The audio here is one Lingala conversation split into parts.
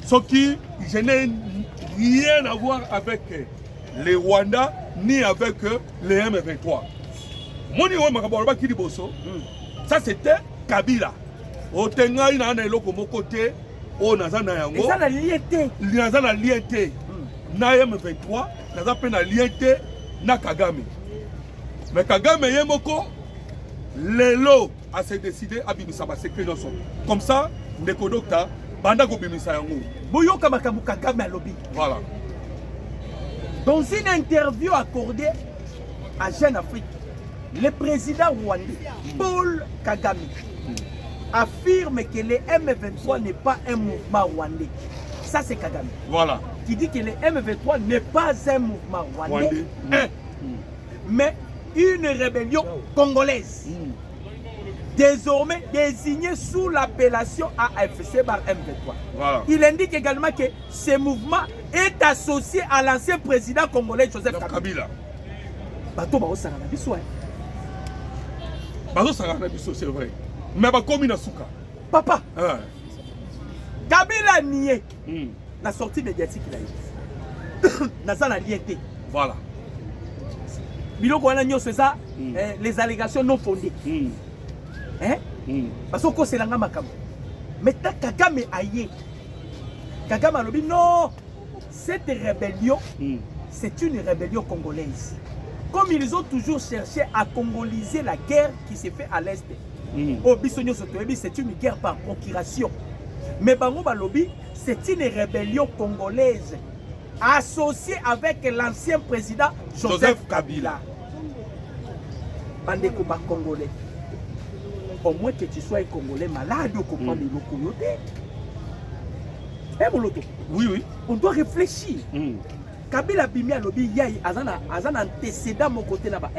Ce qui, je n'ai rien à voir avec les Rwandais ni avec les M23. Ça c'était Kabila. Otenga ina na eloko moko te o naza na yango. Ça na liété. Naza na liété. Na M23, naza pe na liété na Kagame. Mais Kagame yemoko lelo a se décidé à bimisa ba secret dans son. Comme ça, ndeko docteur banda ko bimisa yango. Boyoka makambu Kagame alobi. Voilà. Dans une interview accordée à Jeune Afrique, le président rwandais Paul Kagame affirme que le M23 n'est pas un mouvement rwandais. Ça c'est Kagame. Voilà. Qui dit que le M23 n'est pas un mouvement rwandais, mais une rébellion congolaise. Désormais désignée sous l'appellation AFC par M23. Voilà. Il indique également que ce mouvement est associé à l'ancien président congolais Joseph Kabila. Bato ba osanga na biso. Bato osanga na biso, c'est vrai. Mais ba komi na suka. Papa. Kabila nié. La sortie médiatique là. Naza na liété. Voilà. Biloko wana nyo c'est ça, les allégations non fondées. Hein? Parce que c'est l'anga makambo. Maintenant Kagame aye. Kagame alobi non. Cette rébellion, c'est une rébellion congolaise. Comme ils ont toujours cherché à congoliser la guerre qui s'est faite à l'Est. C'est une guerre par procuration. Mais Bango Balobi, c'est une rébellion congolaise associée avec l'ancien président Joseph Kabila. Bandeko ba Congolais. Au moins que tu sois un Congolais malade, on comprend les locaux. Oui, oui. On doit réfléchir. Kabila Bimia Lobi, Azana antécédent mon côté là-bas.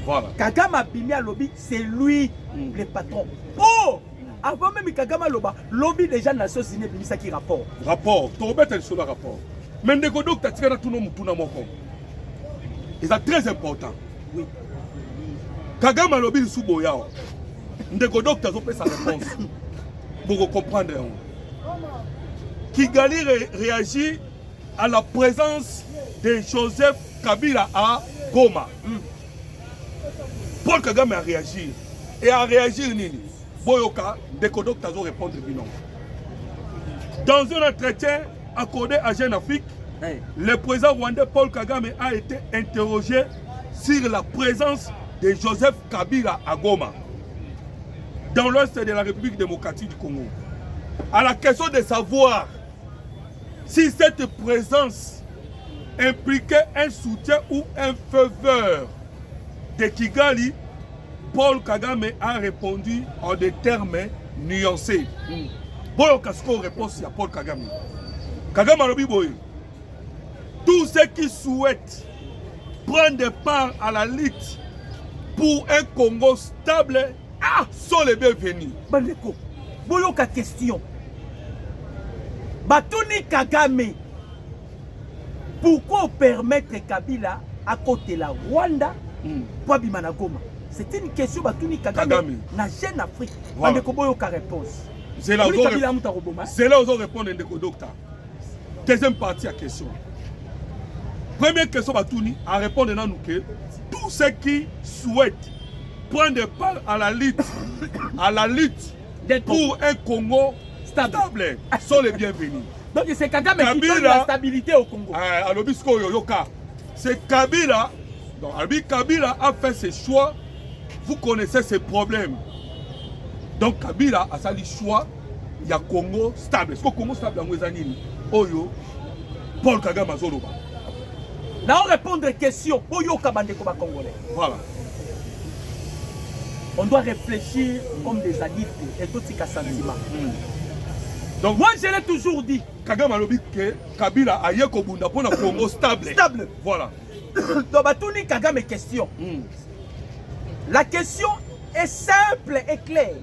Voilà. Kagame Bimia Lobi, c'est lui le patron. Oh! Avant même Kagame Loba, Lobi déjà Nations Unies, ça qui rapport. Rapport. Tu remets sur le rapport. Mais Ndeko Docteur, tu as tout le monde. Et c'est très important. Oui. Kagame Lobi, il est sous Ndeko Docteur, tu as sa réponse. Pour comprendre. Kigali réagit à la présence de Joseph Kabila à Goma. Paul Kagame a réagi. Et a réagi Nini. Boyoka, Ndeko Docteur a répondu bilan. Dans un entretien accordé à Jeune Afrique, le président rwandais Paul Kagame a été interrogé sur la présence de Joseph Kabila à Goma, dans l'ouest de la République démocratique du Congo. À la question de savoir si cette présence impliquait un soutien ou un faveur de Kigali, Paul Kagame a répondu en des termes nuancés. Bon, qu'est-ce qu'on répond à Paul Kagame? Kagame a dit, tous ceux qui souhaitent prendre part à la lutte pour un Congo stable sont les bienvenus. Bandeko, boyoka question. Batuni Kagame, pourquoi permettre Kabila à côté de la Rwanda pour Bimana Goma? C'est une question Batuni Kagame na Jeune Afrique. Bandeko boyoka réponse. C'est là où on répond Ndeko Docteur. Deuxième partie à la question. Première question Batuni à répondre à nous que tous ceux qui souhaitent prendre part à la lutte pour un Congo stable sont les bienvenus. Donc c'est Kagame qui donne la stabilité au Congo. C'est Kabila. Donc Kabila a fait ses choix. Vous connaissez ses problèmes. Donc Kabila a fait le choix. Il y a Congo stable. Est-ce que Congo stable dans les années Oyo, Paul Kagame a Zoloba. Là on répond aux questions. Oyo Kabande Koba Congolais. Voilà. On doit réfléchir comme des adultes et tout ce sentiment. Donc moi je l'ai toujours dit. Kagame a dit que Kabila a yé Kobunda pour un Congo stable. Stable. Voilà. Donc Batuni Kagame question. La question est simple et claire.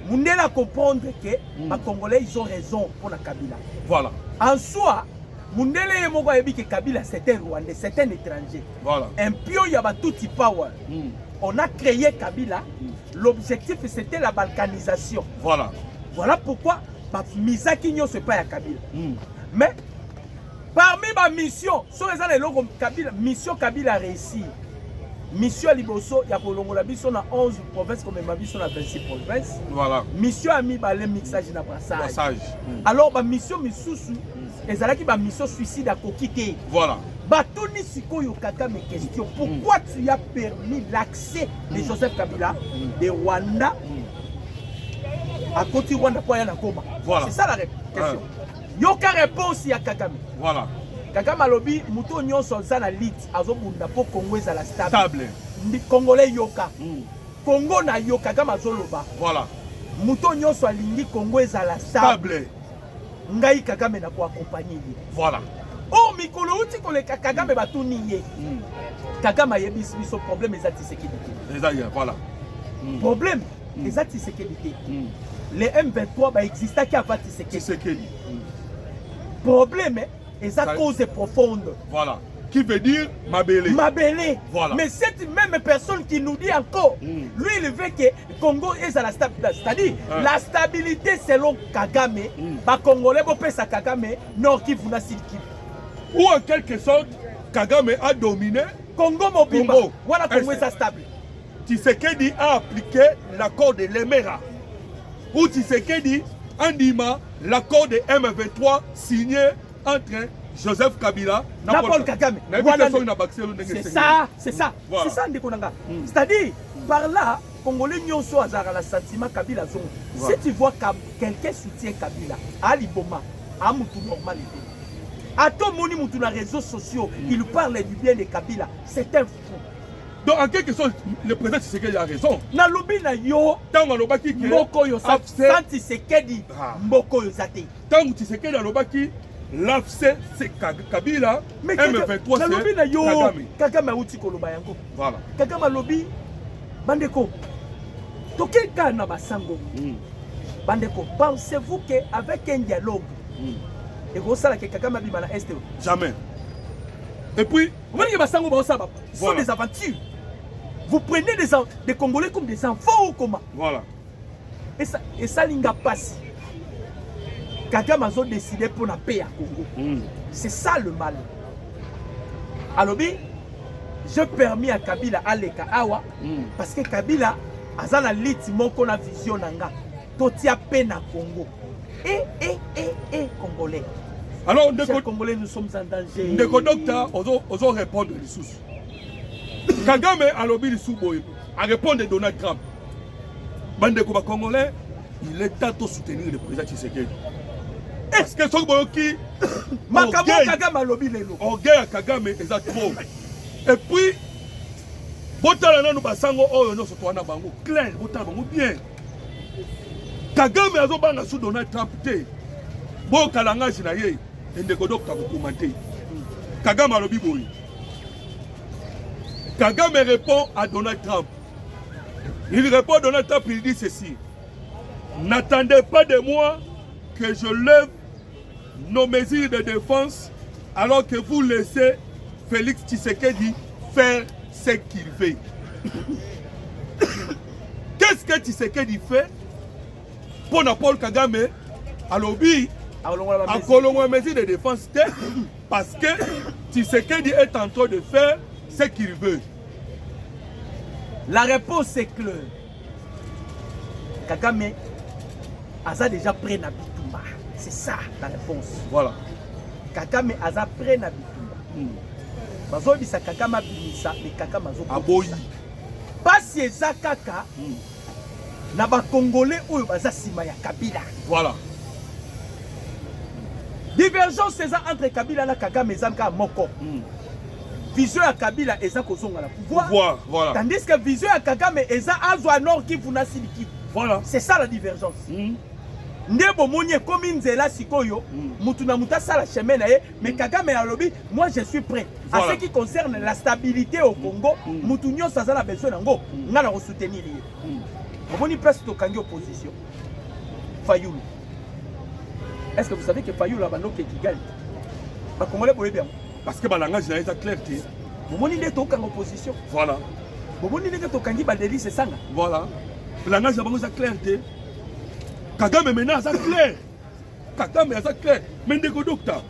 Vous devez comprendre que les Congolais ils ont raison pour la Kabila. Voilà. En soi, vous devez dire que Kabila c'est un Rwandais, c'est un étranger. Voilà. Un pion il y a tout power. On a créé Kabila. L'objectif c'était la balkanisation. Voilà. Voilà pourquoi misaki nyonso epai ya Kabila. Mais parmi ma mission, sur les années Kabila, mission Kabila a réussi. Mission liboso ya kolongola biso na 11 provinces comme ma biso na 26 provinces. Voilà. Mission ami balé mixage na brassage. Alors ba mission misusu ezalaki ba mission suicide à kokite. Voilà. Batoni sikoyo kaka mes questions. Pourquoi tu as permis l'accès de Joseph Kabila de Rwanda à côté Rwanda pour aller à Goma? Voilà. C'est ça la question. Yoka réponse ya Kagame. Voilà. Kagame alobi muto nyonso za na lit azobunda po Congo ezala stable. Ndi Congolais yoka. Congo na yoka Kagame azoloba. Voilà. Muto nyonso alingi Congo ezala stable. Ngai Kagame na ko accompagner. Voilà. Oh mikolo uti ko le Kagame batuni ye. Kagame yebisi biso problème ezati sécurité. Voilà. Problème ezati sécurité. Les M23 ba exista ki avati sécurité. Problème est à cause profonde. Voilà. Qui veut dire Mabélé. Mabélé. Voilà. Mais cette même personne qui nous dit encore, lui il veut que le Congo est à la stabilité. C'est-à-dire la stabilité selon Kagame, les Congolais vont passer à Kagame, Nord Kivu, Sud Kivu. Ou en quelque sorte, Kagame a dominé Congo Mobimba. Voilà Congo est stable. Tshisekedi a appliqué l'accord de l'Emera. Ou Tshisekedi Andima, l'accord de M23 signé entre Joseph Kabila et Paul Kagame. C'est ça, c'est ça. C'est ça, c'est-à-dire, par là, Congolais nyonso azara la sentiment Kabila zone. Si tu vois quelqu'un soutient Kabila, Ali Boma, à Moutou normalité. À tout le monde sur les réseaux sociaux, il parle du bien de Kabila. C'est un fou. Donc en quelque sorte, le président Tshisekedi a raison. Na lobi na yo, tango lobaki ke mboko yo santi Tshisekedi mboko yo zate. Tango Tshisekedi lobaki l'AFC c'est Kabila, M23 c'est na lobi na yo Kagame uti ko loba yango. Voilà. Kagame lobi bandeko. Tokeka na basango. Bandeko, pensez-vous que avec un dialogue et vous savez que Kagame bi bana est jamais. Et puis, vous voyez que basango ba osaba sont des aventures. Vous prenez des Congolais comme des enfants ou comment? Voilà. Et ça l'inga passe. Kagame a décidé pour la paix à Congo. C'est ça le mal. Alors, je permis à Kabila aller à Awa parce que Kabila a la lit mon a vision nanga. Totia peine à Congo. Et Congolais. Alors, les Congolais, nous sommes en danger. Les docteurs, osons répondre les sous. Kagame a lobby le sous-boy, a répondre de Donald Trump. Bande Koba Congolais, il est temps de soutenir le président Tshisekedi. Est-ce que ce qui Kagame a lobby le lot? Orgueil à Kagame est à trop. Et puis, Botala nous basango oh non surtout na bango clair, Botala bango bien. Kagame a zobanga sous Donald Trump te. Bo kalanga jinaye, ndeko docteur ko commenter. Kagame a lobby boy. Kagame répond à Donald Trump. Il répond à Donald Trump, il dit ceci. N'attendez pas de moi que je lève nos mesures de défense alors que vous laissez Félix Tshisekedi faire ce qu'il fait. Qu'est-ce que Tshisekedi fait pour Paul Kagame à lobby à Colombo mesures de défense parce que Tshisekedi est en train de faire ce qu'il veut. La réponse est claire. Kagame a déjà pris na bitumba. C'est ça la réponse. Voilà. Kagame a pris na bitumba. Bazo bisa Kagame binisa mais Kagame azo aboyi. Pasi eza kaka na ba Congolais oyo baza sima ya Kabila. Voilà. Divergence entre Kabila et Kagame ezanga moko. Vision à Kabila eza kozonga la pouvoir. Voilà. Tandis que vision à Kagame eza azwa nord Kivu na Sud Kivu. Voilà. C'est ça la divergence. Ndebo monye comme nzela sikoyo, mutu na muta sala chemin na ye, mais Kagame a lobby, moi je suis prêt. Voilà. À ce qui concerne la stabilité au Congo, mutu nyonso azala besoin nango, nga na soutenir ye. Moni place to kangi opposition. Fayoulou. Est-ce que vous savez que Fayoulou a bando ke Kigali? Ba Congolais boye bien. Parce que le langage est clair. Vous avez dit en opposition. Voilà. Vous avez dit que vous c'est ça. Voilà. Le langage est clair. Kagame maintenant, c'est clair. Kagame aza clair. Mais ndeko docteur.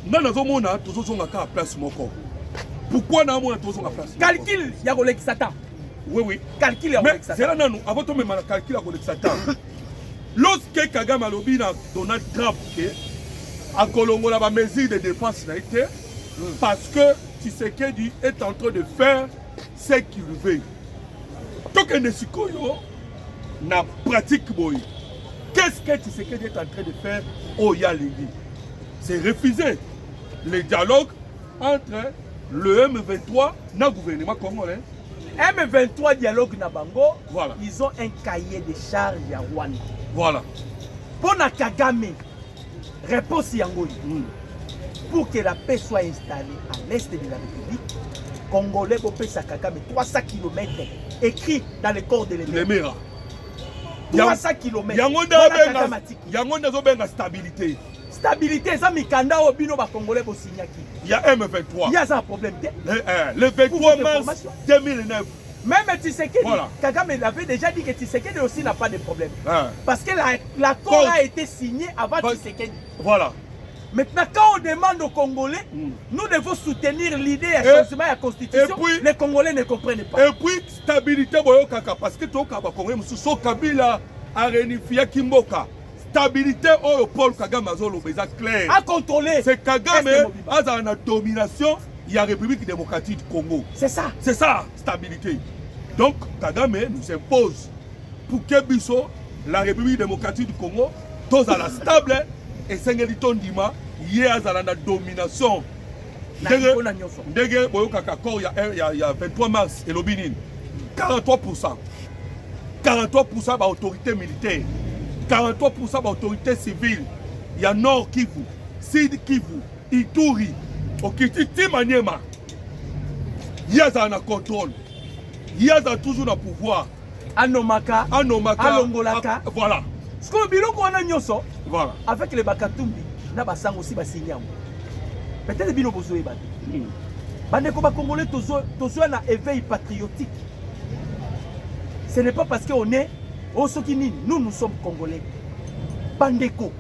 Nga nazomona tozozonga ka place moko. Pourquoi nazomona tozozonga place? Calcul ya kolekisata. Oui. Calcul ya kolekisata. C'est là nanu avant to même calcul ya kolekisata. Lorsque Kagame alobi na Donald Trump que a kolongola ba mesure de défense na été parce que Tshisekedi est en train de faire ce qu'il veut. Donc Nesikoyo na pratique boy. Qu'est-ce que Tshisekedi est en train de faire au Yalingi? C'est refuser le dialogue entre le M23 et le gouvernement congolais. M23 dialogue na bango, voilà. Ils ont un cahier de charge à Rwanda. Voilà. Pour na Kagame, réponse yango. Pour que la paix soit installée à l'est de la République, Congolais peut sa Kagame 300 km écrit dans le corps de l'Émira. 300 km. Yango nazo benga stabilité. Stabilité, ça mikanda obino ba Congolais bo signaki. Il y a M23. Il y a ça un problème. Le 23 mars 2009. Même Tshisekedi, voilà. Kagame avait déjà dit que Tshisekedi aussi n'a pas de problème. Parce que l'accord a été signé avant Tshisekedi. Voilà. Maintenant, quand on demande aux Congolais, nous devons soutenir l'idée de changement de la Constitution. Les Congolais ne comprennent pas. Et puis, stabilité, parce que tout le Congolais, sous Kabila, a réunifié Kimboka. Stabilité, Paul Kagame a clair. À contrôler. C'est Kagame a la domination, il y a la République démocratique du Congo. C'est ça. C'est ça, stabilité. Donc, Kagame nous impose pour que Bisso, la République démocratique du Congo, tous à la stable et Sengeliton Dima, il y a la domination. Ndege boyokaka corps il y a 23 mars et l'Obinin 43%. 43% d'autorité militaire. 43% d'autorité civile. Il y a Nord Kivu, Sud Kivu, Ituri, Okititi Maniema. Il y a un contrôle. Il y a toujours un pouvoir. Anomaka, Alongolaka. Voilà. Ce que biloko wana nyoso. Voilà. Avec les Bakatumbi, na basango aussi basigna. Peut-être bino bozoé ba. Bandeko ba Congolais tozo na éveil patriotique. Ce n'est pas parce qu'on est nous sommes Congolais. Bandeko.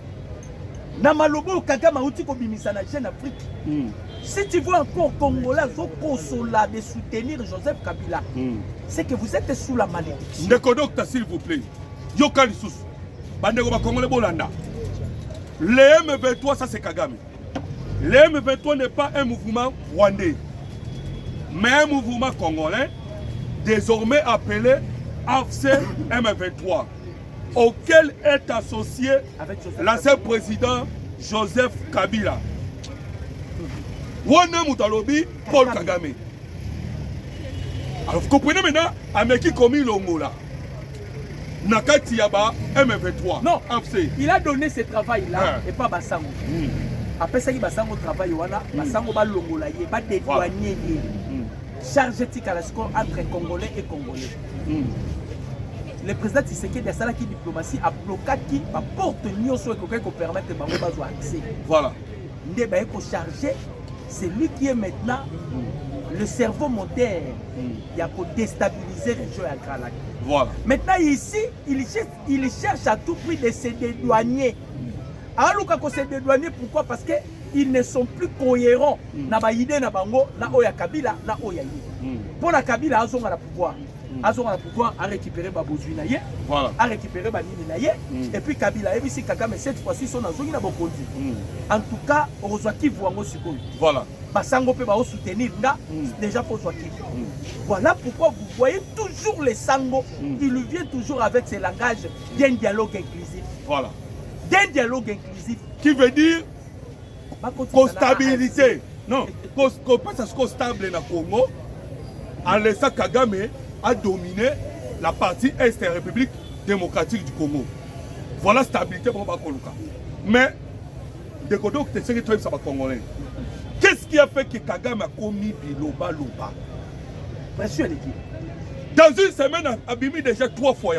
Na malobo Kagame uti ko bimisa na jeune Afrique. Si tu vois encore Congolais zokosola de soutenir Joseph Kabila, c'est que vous êtes sous la malédiction. Ndeko docteur s'il vous plaît. Yoka lisusu. Bandeko ba Congolais bolanda. Le M23 ça c'est Kagame. Le M23 n'est pas un mouvement rwandais, mais un mouvement congolais désormais appelé AFC M23, auquel est associé l'ancien président Joseph Kabila. Wana Moutalobi, Paul Kagame. Alors vous comprenez maintenant, Ameki Komi Longola. Nakati Yaba M23. Non, AFC. Il a donné ce travail-là et pas Bassango. Après ça, il Bassango travail, Bassango va Longola, il va dédouaner. Charge entre Congolais et Congolais. Le président Tshisekedi a la diplomatie a bloqué qui la porte nyoso qui permettre de avoir accès. Voilà. Ndeba ko charger, c'est lui qui est maintenant le cerveau moteur. Il a pour déstabiliser le jeu à Gralac. Voilà. Maintenant ici, il cherche à tout prix de se dédouaner. Alors qu'on se dédouaner, pourquoi? Parce que ils ne sont plus cohérents. Na ba idée na bango na oya Kabila na oya yi. Pour la Kabila azonga la pouvoir. Azonga la pouvoir à récupérer ba bozui na ye. Voilà. À récupérer ba nini na ye. Et puis Kabila et puis si Kagame cette fois-ci son azongi na bokonzi. En tout cas, ozwa Kivu wango sikoyo. Voilà. Basango pe ba soutenir nga déjà pour ozwa Kivu. Voilà pourquoi vous voyez toujours les sango, il vient toujours avec ce langage d'un dialogue inclusif. Voilà. D'un dialogue inclusif. Qui veut dire stabilité. Non, parce stable dans le Congo, Alessa Kagame a dominé la partie est de la République démocratique du Congo. Voilà stabilité pour Bakoluka. Mais, de côté où tu sais que tu es Congolais, qu'est-ce qui a fait que Kagame a commis Biloba Loba? Monsieur l'équipe. Dans une semaine, a abîmé déjà 3 fois.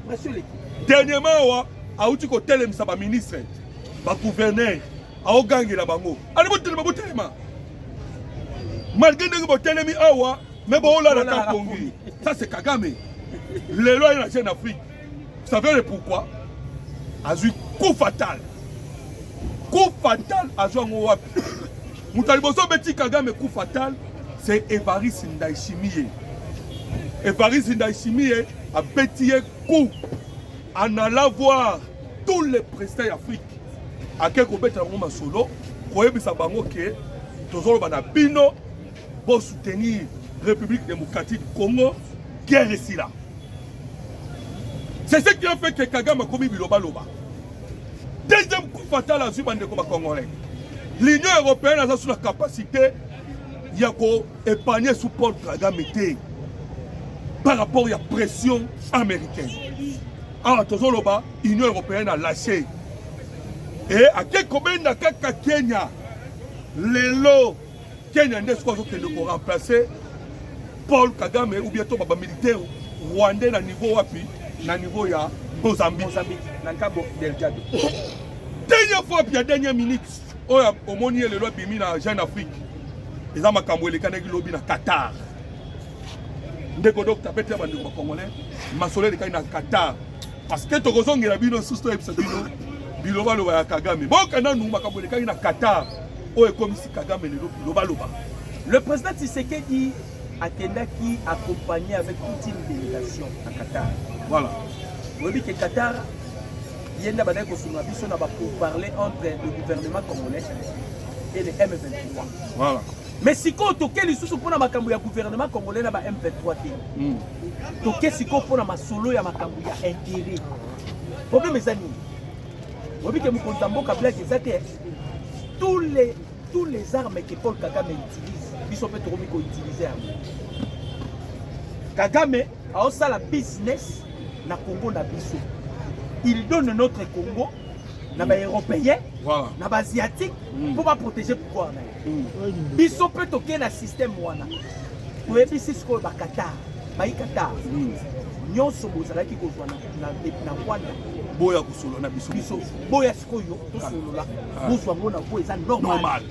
Monsieur l'équipe. Dernièrement, a eu ko telem sa ba ministre, ba gouverneur, a ogangi la bango. Ali botelema botelema. Malgré que botelemi awa, mais bon là la Congo. Ça c'est Kagame. Les lois de la jeune Afrique. Vous savez le pourquoi? A eu coup fatal. fatal à Jean Wapi. Moutaliboso Beti Kagame coup fatal, c'est Évariste Ndayishimiye. Évariste Ndayishimiye a pétillé coup en allant voir tous les présidents d'Afrique. À quel moment on a solo, croyez que ça va manquer, tous les Bino pour soutenir la République démocratique du Congo, guerre ici là. C'est ce qui a fait que Kagame a commis Biloba Loba. Deuxième coup fatal à Zubande Congolais. L'Union européenne a sur la capacité d'épargner sous Paul Kagame par rapport à la pression américaine. Alors, l'Union européenne a lâché. Et à quel moment Nakaka Kenya, les lots Kenya n'est pas pour remplacer Paul Kagame ou bientôt les militaires rwandais à niveau wapi, à niveau ya Mozambique, dans le Cabo Delgado. Dernière fois, puis la dernière minute, au moni le lobby na Jeune Afrique. Les amis Kamwele Kanegi lobby na Qatar. Ndeko docteur Peter Bandeko Congolais, Masolé de na Qatar. Parce que tu as dit que tu as dit Biloba Loba Kagame. Bon, quand nous avons na Qatar, le président Tshisekedi a Kendaki accompagné avec toute une délégation à Qatar. Voilà. Vous dites que Qatar, il y a pour parler entre le gouvernement congolais et le M23. Voilà. Mais si vous avez le gouvernement congolais, le M23, vous avez un solo et un intérêt. Le problème est que vous avez tous les armes que Paul Kagame utilise, ils sont utilisés. Kagame a aussi la business na Congo na biso. Il donne notre Congo na ba européens, na ba asiatiques pour pas protéger pourquoi. Biso peut toquer na système wana. Pour ebisi ko ba Qatar, ba Qatar. Nyonso bozalaki kozwa na Rwanda. Boya kusolo na biso. Boya sikoyo to solo la. Bozwa ngona ko eza normal.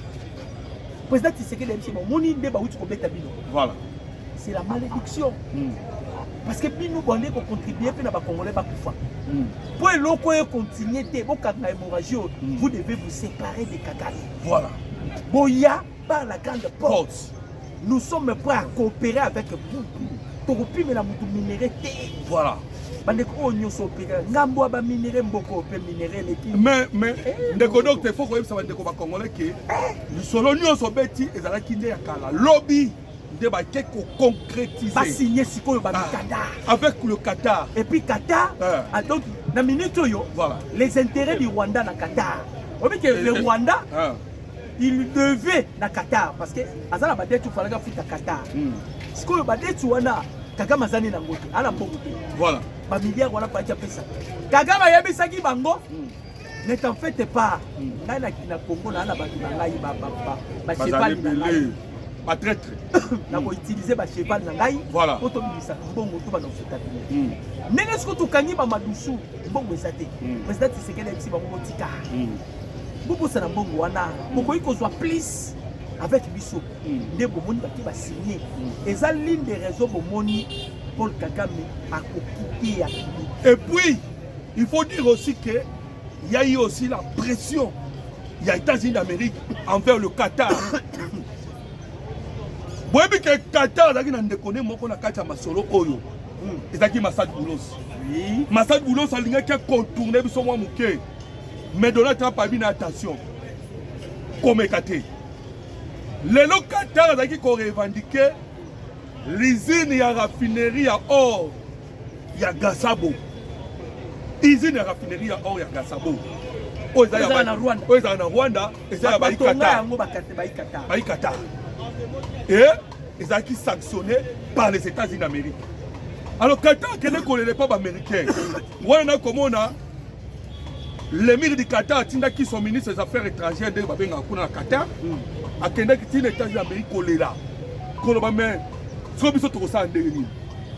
Président Tshisekedi a dit moni ndeba uti ko beta bino. Voilà. C'est la malédiction. Parce que puis nous bandé ko contribuer pe na ba congolais ba kufa. Pour eloko e continuer te boka na hémorragie, vous devez vous séparer de Kagame. Voilà. Boya par la grande porte. Nous sommes prêts à coopérer avec vous. Voilà. Mais ndeko docteur faut que ça va ndeko ba congolais que solo nyonso beti ezala kinde ya kala lobby de ba ko concrétiser ba signer sikoyo ba Qatar avec le Qatar et puis Qatar donc na minute yo voilà les intérêts du Rwanda na Qatar on dit que le Rwanda il devait na Qatar parce que azala ba dette fallait futa Qatar sikoyo ba dette wana Kagame azani na ngote ala mbongo te voilà ba milliards wana pa pesa Kagame yebisaki bango ne t'en faites pas ngai na Congo na ba ngai ba cheval na ngai ba traître na ko utiliser ba cheval na ngai voilà poto bisa mbongo to ba na futa te nenge siko to kangi ba madusu mbongo ezate président Tshisekedi yebisi bango tika bubu sana mbongo wana boko ikozwa plus avec biso nde bomoni baki ba signer eza l'une des raisons bomoni Paul Kagame a quitté ya. Et puis il faut dire aussi que il y a eu aussi la pression il y a États-Unis d'Amérique envers le Qatar. Boyebi que Qatar zaki na ndekone moko na kati ya masolo oyo ezaki Massad Boulos. Oui, Massad Boulos alingaki contourner biso mwa muke. Mais Donald Trump a mis attention. Comme écarté. Les locataires qui ont revendiqué l'usine et la raffinerie à or, il y a Gasabo. Usine et raffinerie à or, il y a Gasabo. Ils sont en Rwanda, ils sont en Qatar. Et ils ont été sanctionnés par les États-Unis d'Amérique. Alors, Qatar, qui ne connaît pas américain, on a comme on a l'émir du Qatar, qui son ministre des Affaires étrangères de Qatar, a qui les États-Unis d'Amérique là.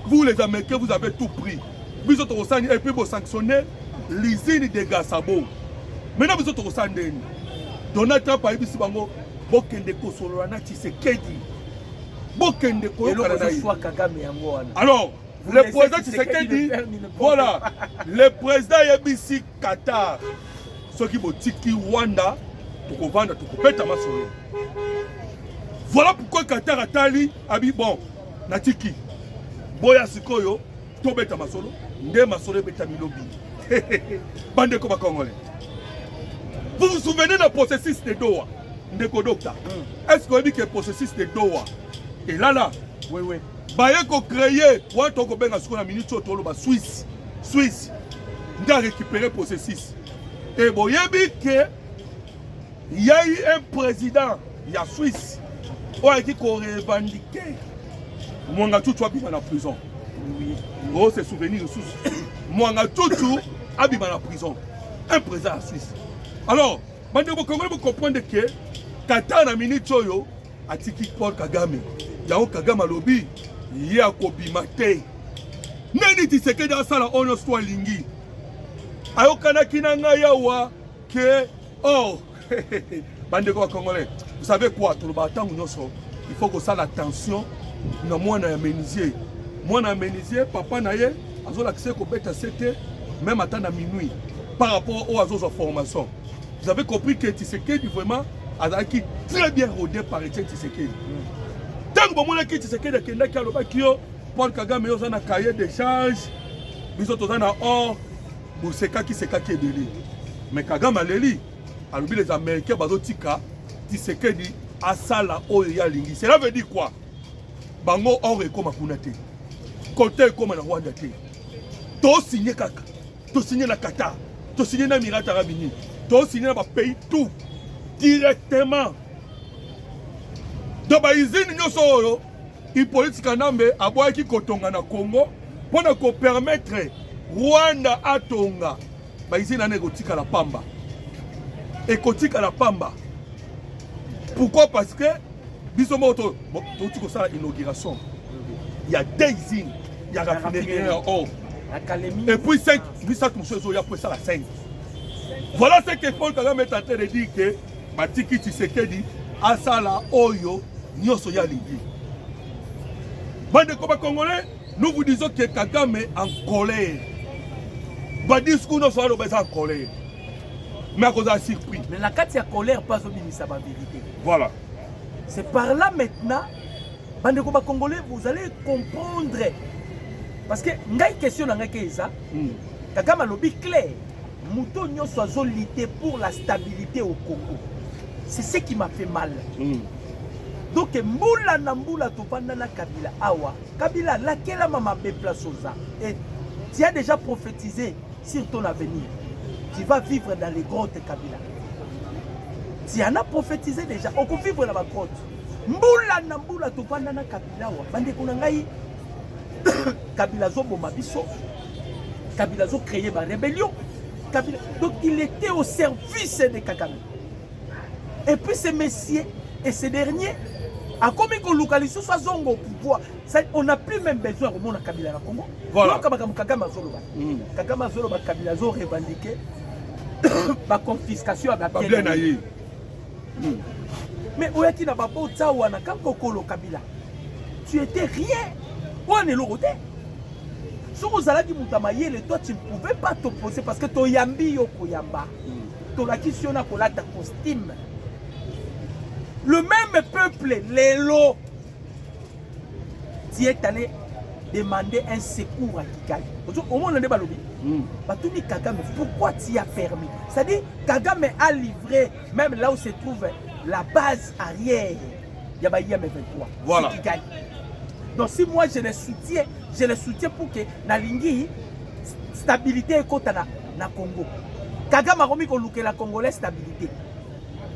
Vous les Américains, vous avez tout pris. Et puis vous sanctionnez l'usine de Gasabo. Maintenant vous êtes au Sandé. Donald Trump a dit que vous avez Tshisekedi. Alors, le président Tshisekedi, voilà, le président Yebisi Qatar, ceux qui ont tiki Rwanda, tokovanda tokopeta masolo. Voilà pourquoi Qatar atali abi bon natiki boya sikoyo tobeta masolo nde masolo beta milobi. Bande ko ba Congolais. Vous vous souvenez du processus de Doha? Ndeko docteur. Est-ce que vous avez dit que le processus de Doha et là oui oui baye ko créer wa to ko benga siko na minute otolo ba Suisse nda récupérer processus et boyebi que il y a eu un président il y a Suisse qui a revendiqué Mwanga Tutu abima na prison. Oui. Oh, c'est souvenir sous Mwanga Tutu abima na prison. Un président en Suisse. Alors, vous comprenez que Qatar na minute oyo atiki Paul Kagame. Yao Kagame lobby ya kobima te. Nani Tshisekedi asala ono swa lingi. Ayo kana kinanga yawa que oh bande ko Congolais. Vous savez quoi, tout le bâtard, il faut que ça l'attention. Moi, na menuisier. Moi, na menuisier, papa na ye, azo l'accès ko beta c'était même à temps à minuit par rapport aux autres formations. Vous avez compris que Tshisekedi vraiment a qui très bien rodé par Etienne Tshisekedi. Tant que moi qui Tshisekedi kenda ki aloba kio Paul Kagame yo za na cahier d'échange, biso to za na or, boseka ki seka ki ebeli. Mais Kagame aleli, alobi les Américains bazo tika Tshisekedi asala oyo ya lingi. Cela veut dire quoi? Bango or ekoma kuna te. Côté ekoma na Rwanda te. To signé kaka. To signé na Qatar. To signé na Émirats Arabes Unis. To signé na ba pays tout directement. Donc ba izini nyoso oyo Hippolyte Kanambe aboyaki kotonga na Congo pona ko permettre Rwanda atonga. Ba izini na kotika la pamba. Et kotika la pamba. Pourquoi? Parce que bisomoto tu ko ça inauguration. Il y a des usines, il y a raffinerie or. Et puis 5, 800 monsieur ya pour ça la 5. Voilà ce que Paul Kagame est en train de dire que Matiki Tshisekedi asala oyo nyoso ya lingi. Bande ko ba Congolais, nous vous disons que Kagame est en colère. Ba discours no soit en colère. Mais à cause de la surprise. Mais la carte de colère pas obéir à la vérité. Voilà. C'est par là maintenant, bande ko ba Congolais, vous allez comprendre. Parce que ngai question na ngai ça. Kagame lobby clair. Mouton nyoso azo lutter pour la stabilité au Congo. C'est ce qui m'a fait mal. Donc mbula na mbula topanda na Kabila awa. Kabila laquelle mama be place aux arts. Et tu as déjà prophétisé sur ton avenir. Tu vas vivre dans les grottes Kabila. Tu en as prophétisé déjà. On peut vivre dans la grotte. Mbula na mbula topanda na Kabila awa. Bande kuna ngai Kabila zo bomba biso. Kabila zo créé ma rébellion. Kabila. Donc il était au service de Kagame. Et puis ce messieurs et ces derniers, à combien qu'on localise soit zongo au pouvoir, on n'a plus même besoin de mon Kabila na Congo. Voilà. Kagame Zoloba. Kagame Zoloba Kabila zo revendiqué ma confiscation à la bien. Mais où est-il n'a pas beau tawana quand Kokolo Kabila? Tu étais rien. On est l'autre. Si vous allez dire Moutamaye, toi tu ne pouvais pas t'opposer parce que ton yambi yoko yamba. Ton akisiona kola ta costume. Le même peuple, les lots, tu es allé demander un secours à Kigali. Au moins, on a des balobi. Kagame, pourquoi tu as permis? C'est-à-dire, Kagame a livré, même là où se trouve la base arrière, il y a M23. Voilà. Kigali. Donc, si moi je le soutiens pour que la Lingui, stabilité est contre na Congo. Kagame a remis qu'on loue la Congolais stabilité.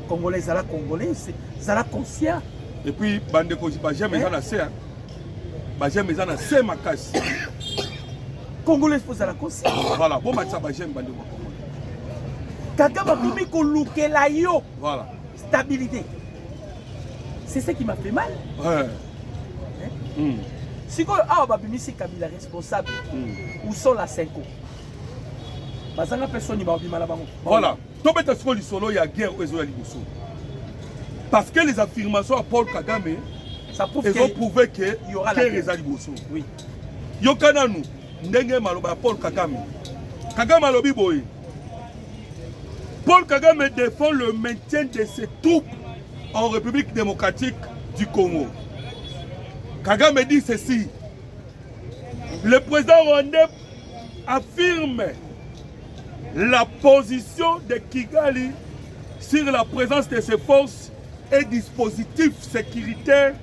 Congolais, Zala Congolais, Zala conscient. Et puis, bande ko bajem ezana se, bajem ezana se makasi. Congolais faut Zala conscient. Voilà, bon match bajem bande ko Congolais. Kagame a remis qu'on loue la yo. Voilà. Stabilité. C'est ce qui m'a fait mal. Ouais. Si quoi ah babimisi Kabila responsable où sont la 5 ans. Bazanga personne ni ba bimala bango. Voilà. Tobeta siko lisolo ya guerre ezo ya liboso. Parce que les affirmations à Paul Kagame ça prouve ils ont prouvé que il y aura la guerre ya liboso. Oui. Yokana nous ndenge maloba Paul Kagame. Kagame alobi boye. Paul Kagame défend le maintien de ses troupes en République démocratique du Congo. Kagame dit ceci. Le président rwandais affirme la position de Kigali sur la présence de ses forces et dispositifs sécuritaires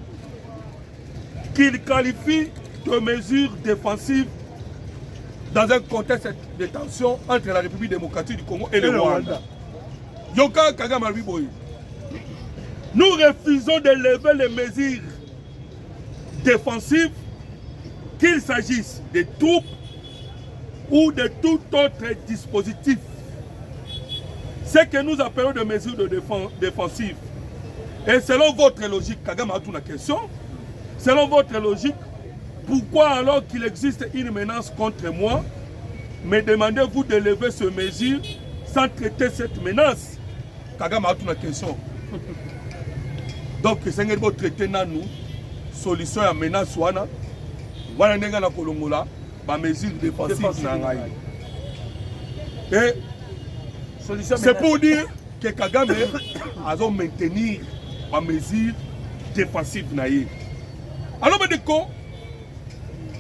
qu'il qualifie de mesures défensives dans un contexte de tension entre la République démocratique du Congo et le Rwanda. Yoka Kagame Albiboy. Nous refusons de lever les mesures défensives, qu'il s'agisse des troupes ou de tout autre dispositif. Ce que nous appelons des mesures de défensives. Et selon votre logique, Kagame a une question. Selon votre logique, pourquoi alors qu'il existe une menace contre moi, me demandez-vous de lever ces mesures sans traiter cette menace? Kagame a une question. Donc, c'est un peu traité dans nous, solution à menace, voilà, na kolongola, ba mesure défensive na ngai. Et c'est pour dire que Kagame a maintenir ba mesure défensive na ye. Alors,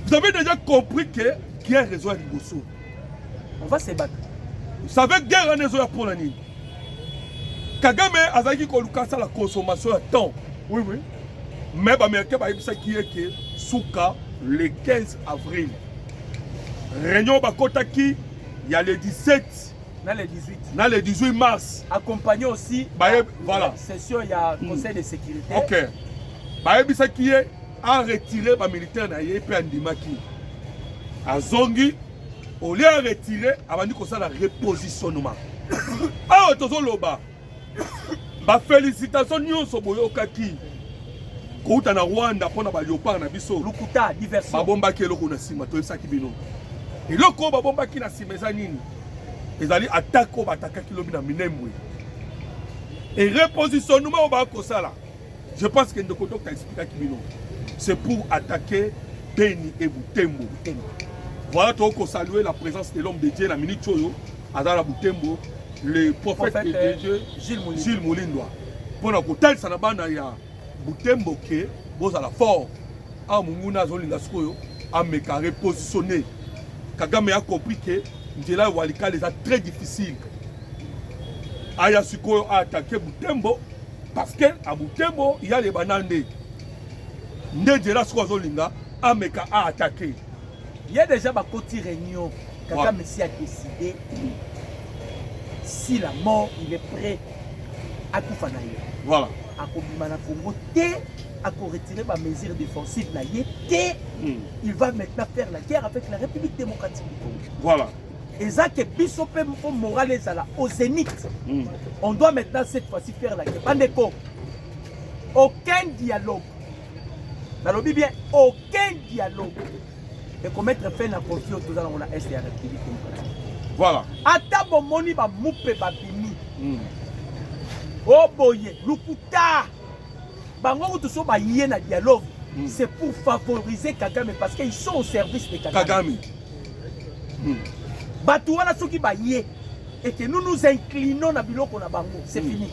vous avez déjà compris que guerre raison à Liboso. On va se battre. Vous savez guerre raison pour la nuit. Kagame a dit que la consommation à temps. Oui, oui. Mais les Américains ont dit que Souka, le 15 avril. Réunion Bakotaki, il y a le 17. Dans le 18. Dans le 18 mars. Accompagné aussi voilà. La session, il y a un conseil de sécurité. Ok. Bayebi a retiré les militaires et puis Andimaki. A Zongi, au lieu de retirer, avant de faire le repositionnement. Ah, Tozo Loba. Félicitations nyonso boyokaki. Kouta na Rwanda pona ba léopard na biso. Lukuta diversion. Babombaki eloko na sima to esaki bino. Eloko babombaki na sima eza nini? Ezali attaque ko batakaki lobi na Minembwe. Et repositionnement ba ko sala. Je pense que ndoko docteur expliquaki bino. C'est pour attaquer Beni et Butembo. Voilà to saluer la présence de l'homme de Dieu na minute choyo azala Butembo. Le prophète de Dieu, Gilles Moulindwa. Pour nous tel sanabana ya Butembo ke boza la fort. A munguna zolinga skoyo a meka repositionner. Kagame a compris que Ndela Walika les a très difficile. Aya Sikoyo a attaqué Butembo parce que à Butembo il y a les banandés. Ndela Skozolinga a meka a attaqué. Il y a déjà ma côté réunion. Kagame a décidé. Si la mort, il est prêt à tout faire. Voilà. À Congo, à retirer ma mesure défensive, il va maintenant faire la guerre avec la République démocratique du Congo. Voilà. Et ça, que Bissopé Morales au zénith, on doit maintenant cette fois-ci faire la guerre. Bandeko, aucun dialogue. Dans le bien, aucun dialogue. Et qu'on mette fin à la confiance dans la Est et la République démocratique. Voilà. Atabo moni ba moupe ba bimi. Oh boye, lukuta. Bango tout so ba yé na dialogue. C'est pour favoriser Kagame parce qu'ils sont au service de Kagame. Batu wana soki ba yé et que nous nous inclinons na biloko na bango, c'est fini.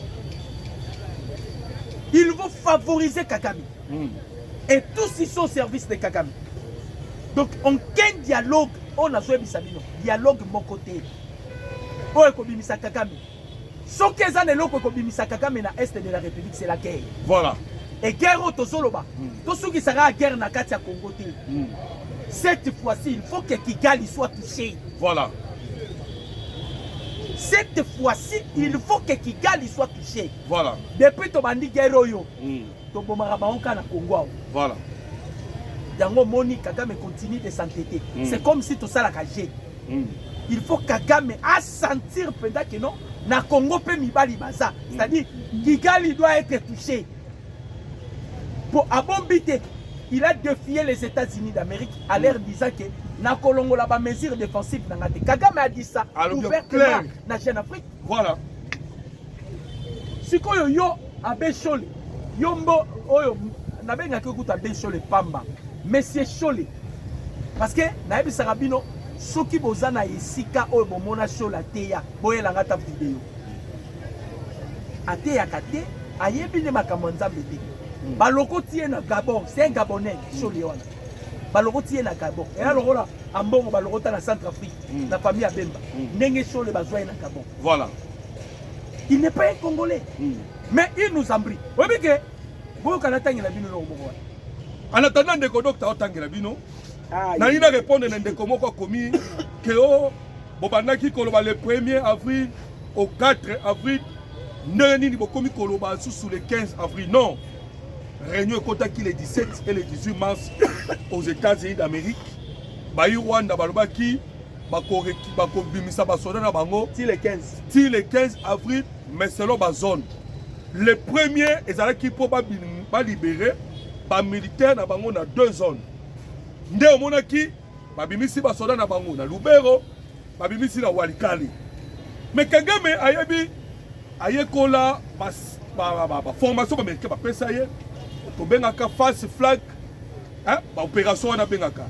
Ils vont favoriser Kagame. Et tous ils sont au service de Kagame. Donc aucun dialogue. On a joué Bisabino. Dialogue mon côté. Oh, Ekobimisa Kagame. Ce que ça n'est pas Ekobimisa Kagame na Est de la République, c'est la guerre. Voilà. Et guerre au Tozoloba. Tout ce qui sera guerre na Katia Congo. Cette fois-ci, il faut que Kigali soit touché. Voilà. Cette fois-ci, il faut que Kigali soit touché. Voilà. Depuis Tobandi Guerroyo, Tobomaraba na Congo. Voilà. Yango Moni Kagame continue de s'entêter. C'est comme si tout ça la cagé. Il faut Kagame à sentir peut-être que non, na Congo peut mibali baza. C'est-à-dire Kigali doit être touché. Pour abombiter, il a défié les États-Unis d'Amérique à leur disant que na Kolongo la ba mesure défensive na ngate. Kagame a dit ça ouvertement na Jeune Afrique. Voilà. Sikoyo yo abe Chole. Yombo oyo na benga ke kuta abe Chole pamba. Monsieur Chole. Parce que naebi sarabino soki bozana esika oyo bomona Chole teya boyelanga ta vidéo. ate ya kate ayebi ne makambo nzambe te baloko tie na Gabon c'est un Gabonais Chole wana baloko tie na Gabon et alors là ambongo baloko ta na Centrafrique na famille ya Bemba ndenge Chole bazwa na Gabon voilà il n'est pas un Congolais mais il nous embrouille obi ke boyo kana tangela bino no bongo en attendant ndeko docteur otangela bino na ina répondre na ndeko moko komi que o bobandaki koloba le 1er avril au 4 avril ndeni bokomi koloba sous le 15 avril non réunion kotaki le 17 et le 18 mars aux États-Unis d'Amérique bayi Rwanda balobaki bakobimisa basoda na bango ti le 15 avril mais selon ba zone le premier ezalaki po ba libérer ba militaire na bango na 2 zones nde omonaki babimisi basoda na bango na Lubero babimisi na Walikale mais Kagame ayebi ayekola ba formation ba américain ba pesa ye to bengaka face flag hein ba opération na bengaka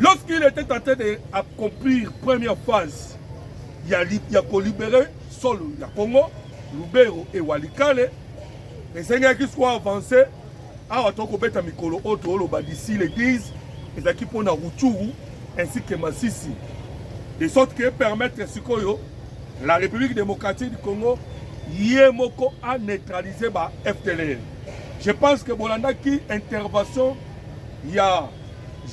lorsqu'il était en train d'accomplir première phase il y a ko libérer sol ya Congo Lubero et Walikale les seigneurs qui soient avancés awa toko beta mikolo auto oloba d'ici l'église et qui pour na Rutshuru ainsi que Masisi de sorte que permettre sikoyo la République démocratique du Congo yemoko a neutralisé ba FDLR. Je pense que Bolanda qui intervention il y a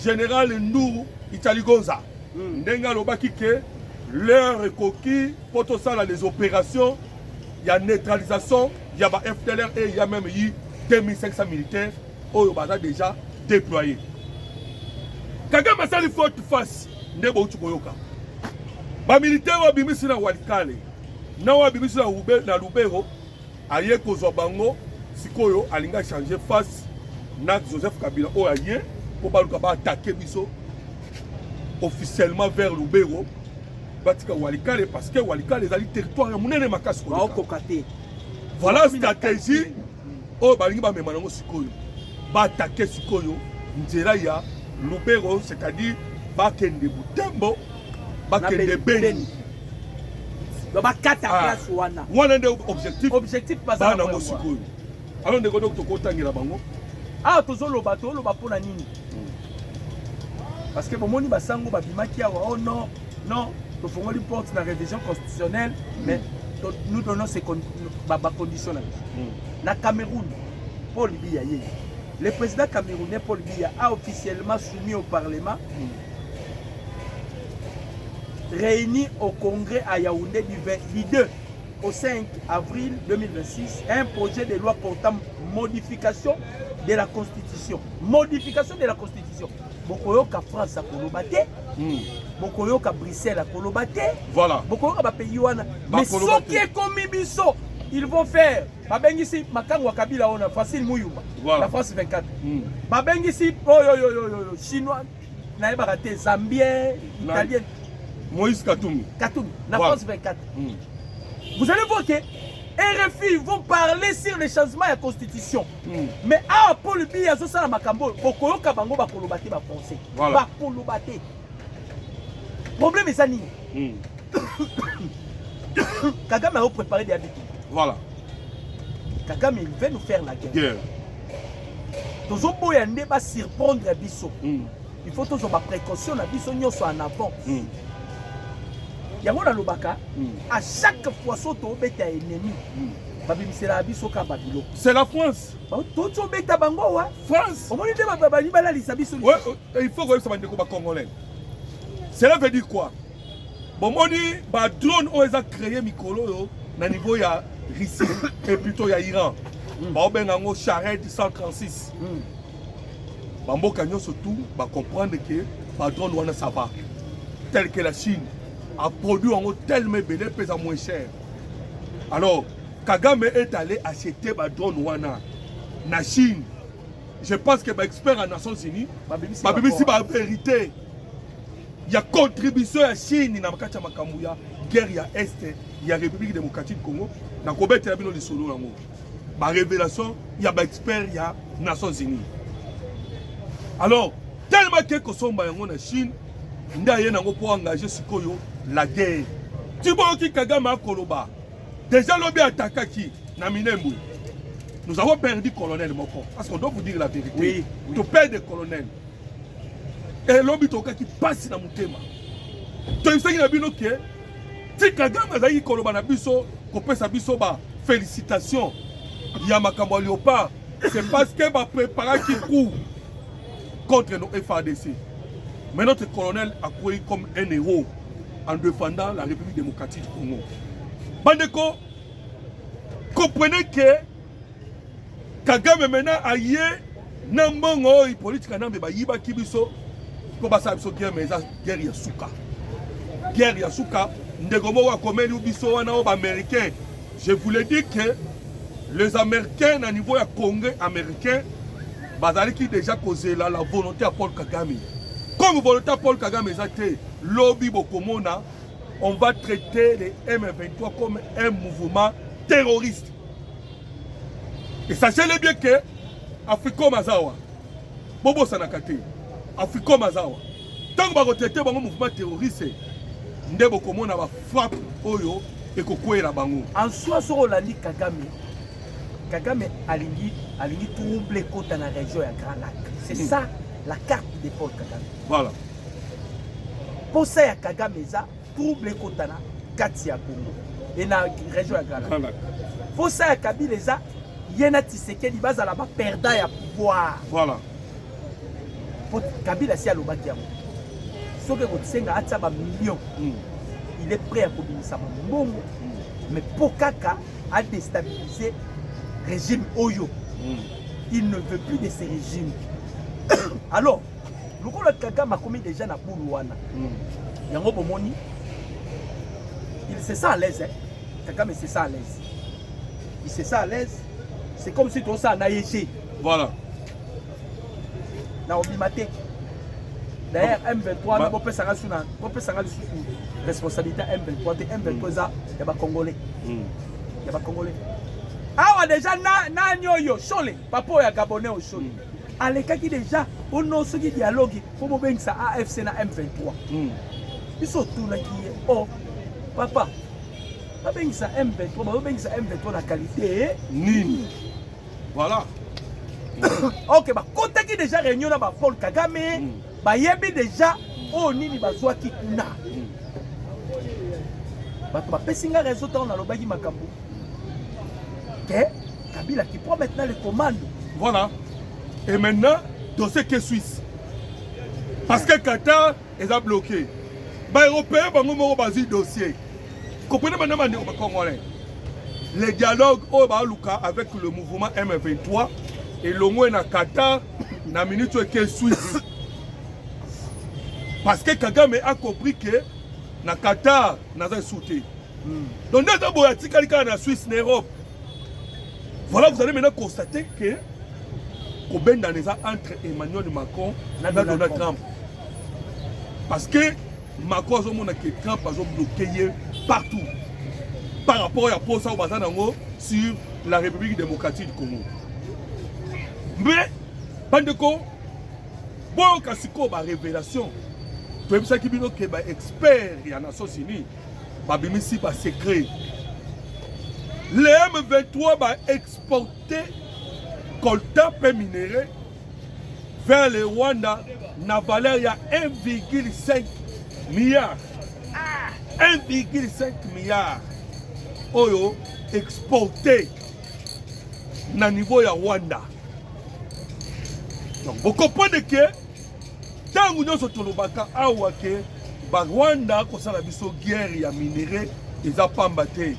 général Ndourou Italigonza ndenga lobaki que leur coquille pour tout ça les opérations il y a neutralisation il y a ba FDLR et il y a même eu 2500 militaires au baza déjà déployés. Kagame asali faute face ndebo utukoyoka ba militaire wa bimisi na Walikale na wa bimisi na Lubero aye kozwa bango sikoyo alinga changer face na Joseph Kabila o aye po baluka ba attaquer biso officiellement vers Lubero batika Walikale parce que Walikale ezali territoire ya munene makasi ko kokate voilà stratégie o balingi ba mema nango sikoyo ba attaquer sikoyo nzela ya Lubero c'est-à-dire bakende Butembo bakende Beni bakata place wana wana nde objectif basa nango sikoyo alors ndeko docteur kotangela bango tozoloba mpona nini parce que bomoni basango babimaki awa oh non tofongoli porte na révision constitutionnelle mais nous donnons ces conditions na Cameroun Paul Biya le président camerounais Paul Biya a officiellement soumis au Parlement réuni au Congrès à Yaoundé du 2 au 5 avril 2026 un projet de loi portant modification de la Constitution. Modification de la Constitution. Bokoyoka France à Kolobate, Bokoyoka Bruxelles à Kolobate, voilà. Bokoyoka pays wana. Mais ce qui est comme Bisso, ils vont faire. Babengisi Makangwa Kabila on a facile Mouyumba. La France 24. Babengisi chinois, naïba raté zambien, italien. Moïse Katumbi. La France 24. Vous allez voir que RFI vont parler sur les changements de la Constitution. Mais à Paul Biya, ça la makambo, Bokoyoka Bango ba kolobate ba français. Ba kolobate. Problème est ça ni. Kagame a préparé des habitudes. Voilà. Kagame il veut nous faire la guerre. Toujours pour y aller ba surprendre Bisso. Il faut toujours ma précaution na Bisso nyonso en avant. Yamona lobaka à chaque fois soto beta ennemi babimisela biso ka babilo c'est la France toto beta bango wa France omoni te babali bala lisabiso ouais il faut que ça bande ko ba congolais cela veut dire quoi bomoni ba drone o eza créé mikolo yo na niveau ya Russie et plutôt ya Iran ba obenga ngo Charette 136 bamboka nyonso tout ba comprendre que ba drone wana ça va tel que la Chine a produit en tellement belé pèse moins cher. Alors, Kagame est allé acheter ma drone wana na Chine. Je pense que les experts en Nations Unies, ma BBC va vérité. Il y a contribution à Chine na makacha makambuya guerre ya Est, il y a République démocratique du Congo, na kobete ya bino li solo nango. Ba révélation, il y a ba experts il y a Nations Unies. Alors, tellement que somba yango na Chine, nda ye nango pour engager sikoyo la guerre. Tu vois qui Kagame a koloba Déjà, l'objet attaqué qui n'a minembu. Nous avons perdu colonel Moko. Parce qu'on doit vous dire la vérité. Oui. Tu perds des colonels. Et l'objet qui passe dans mon thème. Tu sais qu'il y a bien ok. Si Kagame a dit que l'on a biso, qu'on peut s'abiso ba félicitations. Il y a Makambo Léopard. C'est parce que va préparer qui coup contre nos FADC. Mais notre colonel a couru comme un héros en défendant la République démocratique du Congo. Bandeko, comprenez que Kagame maintenant a yé Nambongo et politique Nambe ba yiba kibiso ko ba sa biso guerre mais guerre ya suka. Guerre ya suka ndegomo wa komeli biso wana o ba américain. Je vous l'ai dit que les Américains à niveau ya Congrès américain bazali qui déjà causé la volonté à Paul Kagame. Comme volonté à Paul Kagame exacté lobby bokomona on va traiter les M23 comme un mouvement terroriste. Et sachez-le bien que Afriko Mazawa, Bobo Sanakate, Afriko Mazawa, tant que vous traitez un mouvement terroriste, Ndebo Komona va frapper Oyo et Kokoué la Bango. En soi, sur Olandi Kagame, Kagame a troublé contre la région à Grand Lac. C'est ça la carte de Paul Kagame. Voilà. Pour ça, Kagame a troublé contre la Katia Congo et la région à Grand Lac. Pour ça, Kabila a Yena Tshisekedi baza la ba perdant ya pouvoir. Voilà. Pour Kabila si alobaki yango. Soki kosenga atia ba millions. Il est prêt à kobimisa ba mbongo. Mais pour Kaka a déstabiliser régime Oyo. Il ne veut plus de ce régime. Alors, le Kaka m'a commis déjà na Boulouana. Yango bomoni. Il se sent à l'aise. Kaka mais se sent à l'aise. Il se sent à l'aise. C'est comme si tout ça a naïgé. Voilà. Na obimate. D'ailleurs, M23, on peut s'en sous responsabilité M23. M23, il y a des Congolais. Il y a des Congolais. Ah, déjà, na nyoyo, chole. Papa, il y a Gabonais au chole. Allez, qui déjà, on a ce dialogue pour me ça AFC na M23. Ils sont tous là qui est. Oh, papa. Ça M23 la qualité. Nini. Voilà. Ok, bah, quand tu déjà réunion là, Paul Kagame, bah, il y a déjà, oh, Nini, bah, soit qui kuna. Bah, tu vas passer un réseau dans le Bagi Makambo. Ok, Kabila qui prend maintenant les commandes. Voilà. Et maintenant, dossier que Suisse. Parce que Qatar est bloqué. Bah, Européens, bah, nous basé dossier. Comprenez maintenant les Congolais. Les dialogues avec le mouvement M23 et le moins na Qatar na minute que Suisse. Parce que Kagame a compris que na Qatar n'a pas soutenu. Donc dans la Suisse, en Europe. Voilà, vous allez maintenant constater que Koben dans les entre Emmanuel Macron et Donald Trump. Parce que Macron a que Trump a bloqué partout par rapport à Posa Obazanango sur la République démocratique du Congo. Mais, Bandeko, bon, Kassiko, ma révélation, tu sais qu'il y a des experts et Nations Unies, Babimisi, par secret. Les M23 va exporter coltan et minéraux vers le Rwanda, na valeur il y a 1,5 milliard. 1,5 milliard. Oyo exporté na niveau ya Rwanda. Donc vous comprenez que tant que nous sommes awa ke ba Rwanda ko sala biso guerre ya minéraux eza pamba te.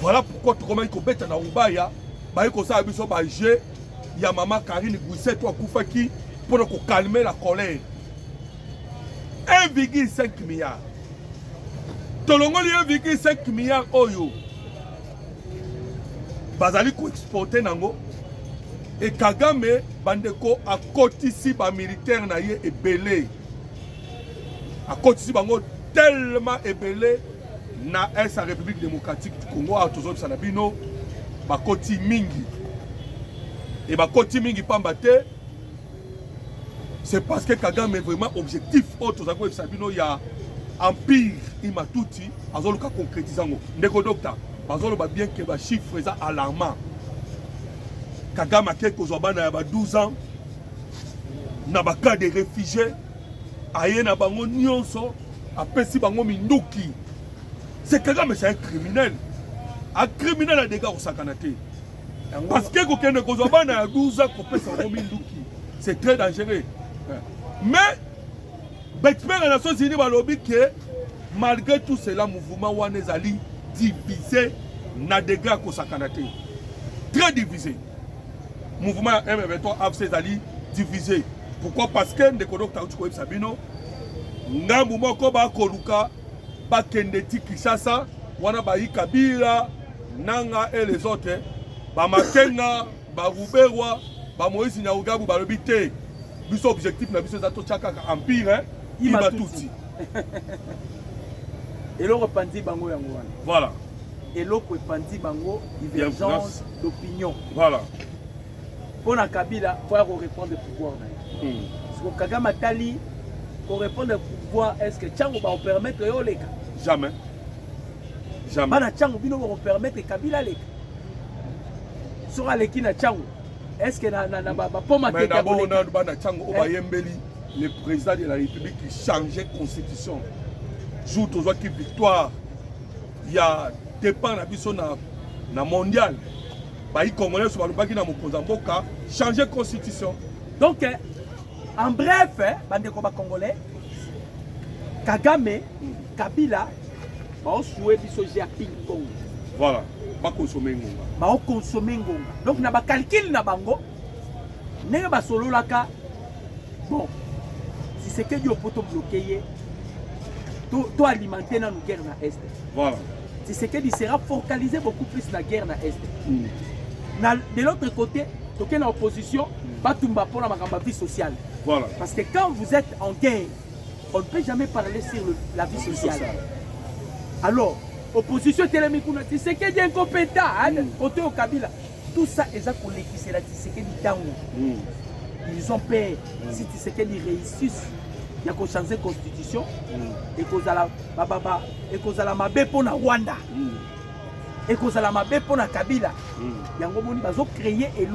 Voilà pourquoi tu commences ko beta na Ubaya ba ko sala biso ba jeu ya maman Karine Gouisset to akufaki pour ko calmer la colère. 1,5 milliard. Tolongoli 1,5 milliard oyo. Bazali ko exporter nango. Et Kagame bandeko a kotisi ba militaire na ye ebele. A kotisi bango tellement ebele na sa République démocratique du Congo a tozo salabino ba koti mingi. Et ba koti mingi pambate. C'est parce que Kagame est vraiment objectif. Autre sabino ya empire imatuti azoluka concrétiser ngo ndeko docteur bazoloba bien que ba chiffre eza alarmant Kagame ake kozwa bana ya ba 12 ans na ba cas de réfugiés aye na bango nyonso apesi bango minduki. C'est Kagame, c'est un criminel. Un criminel a des gars au sakanaté. Parce que kokende kozwa bana ya 12 ans ko pesa bango minduki. C'est très dangereux. Mais l'expert des Nations Unies balobi que malgré tout cela, mouvement Wanezali divisé na des gars ko sakanaté. Très divisé. Mouvement M23 AFC Zali divisé. Pourquoi? Parce que ndeko docteur Tchoukoeb Sabino ngambu moko ba koluka ba kendeti Kishasa wana ba Kabila nanga et les autres ba Makenga ba Ruberwa ba Moïse Nyaugabu ba lobité biso objectif na biso za to chaka empire imatuti et le repenti bango yango wana. Voilà. Et le repenti bango divergence d'opinion. Voilà. Pour la Kabila, il faut répondre au pouvoir. Parce que Kagame Atali, pour répondre au pouvoir, est-ce que Tchango va permettre de le Jamais. Jamais. Bana Tchango bino va permettre Kabila le sur Aleki na Tchango. Est-ce que na poma mais d'abord on a bana Tchango au Bayembeli, le président de la République qui changeait constitution. Jour toujours qui victoire. Il y a dépend na biso na mondial. Les Congolais sont changer constitution. Donc, en bref, bande Congolais, Kagame, Kabila, va jouer à ping-pong. Voilà, va consommer ngonga. Va consommer ngonga. Donc, na ba calcul na bango, n'est pas solo la ka. Bon, si c'est que Dieu peut te bloquer, tu alimenter dans la guerre na Est. Voilà. Si c'est que il sera focalisé beaucoup plus la guerre na Est. De l'autre côté, toquer l'opposition, pas tout pour la vie sociale. Voilà. Parce que quand vous êtes en guerre, on ne peut jamais parler sur la vie sociale. Alors, opposition, c'est que des incompétents, côté au Kabila. Tout ça, c'est ça qu'on l'équise là, c'est que du temps. Ils ont peur. Si c'est qu'ils réussissent, il y a qu'on change la constitution et qu'on a la mabé pour la Rwanda. Et qu'on a la mabé pour la Kabila. Ils ont créé et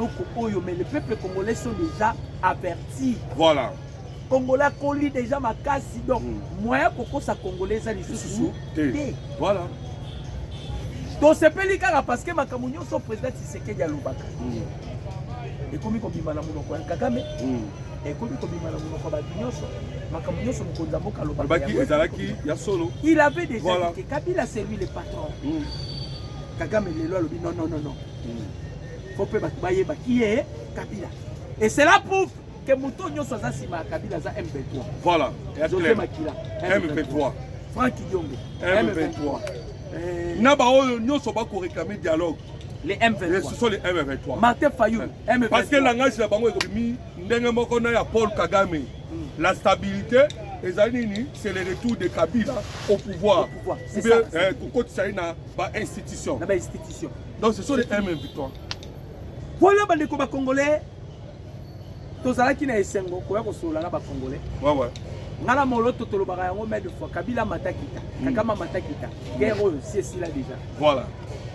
mais le peuple congolais sont déjà avertis. Voilà. Congolais colis déjà ma casse. Donc, moyen pour ça Congolais ça les sous. Voilà. Donc c'est pas le cas parce que ma camounion son président Tshisekedi Alobaka. Et comme il m'a monoko Kagame. Et comme il m'a monoko Badinyoso. Ma camounion son konzamboka Alobaka. Il avait déjà dit que Kabila c'est lui le patron. Kagame les lois non non non non. Faut pas bailler qui est Kabila. Et cela prouve que Moutonio soit Sima Kabila za M23. Voilà. M23. Franck Diongo. M23. Nabao nous sommes pas réclamer dialogue. Les M23. Ce sont les M23. Martin Fayou. M23. Parce que langage la bango économie ndenge moko na ya Paul Kagame. La stabilité c'est le retour de Kabila au pouvoir. C'est ça. C'est une institution. Donc ce sont les M23. Voilà les Congolais. Tous ceux qui sont Congolais. Ouais ouais. Ngala moloto tolobaka yango mais de fois Kabila matakita. Kagame matakita. Guerre c'est là déjà. Voilà.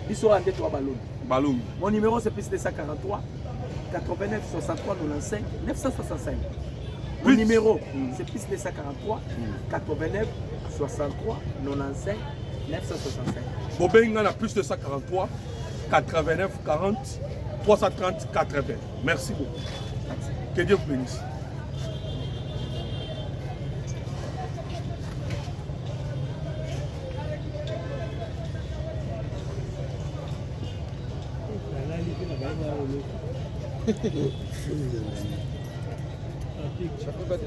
Biso ande to balon. Balon. Mon numéro c'est plus 243 89 63 95 965. Mon numéro, c'est plus 243 89 63 95 965. Bobenga na plus 243 89 40 330 80. Merci beaucoup. Merci. Que Dieu vous bénisse. Ça peut pas